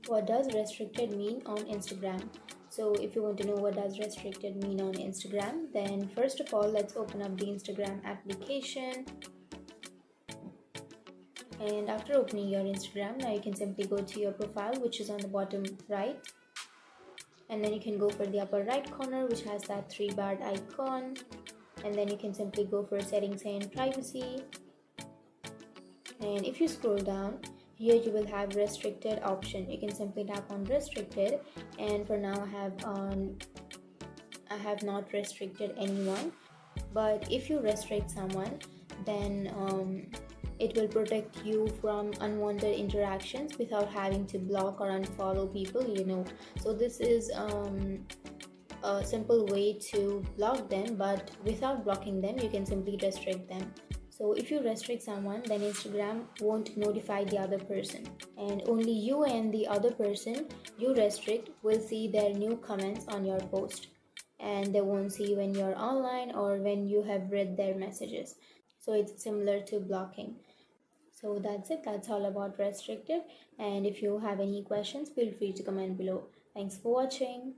What does restricted mean on Instagram? So if you want to know what does restricted mean on Instagram, then first of all, let's open up the Instagram application. And after opening your Instagram, now you can simply go to your profile, which is on the bottom right, and then you can go for the upper right corner, which has that three-barred icon, and then you can simply go for settings and privacy. And if you scroll down, here you will have restricted option. You can simply tap on restricted, and for now I have not restricted anyone, but if you restrict someone, then it will protect you from unwanted interactions without having to block or unfollow people. So this is a simple way to block them, but without blocking them you can simply restrict them. So if you restrict someone, then Instagram won't notify the other person, and only you and the other person you restrict will see their new comments on your post, and they won't see when you're online or when you have read their messages. So it's similar to blocking. So that's it. That's all about restricted. And if you have any questions, feel free to comment below. Thanks for watching.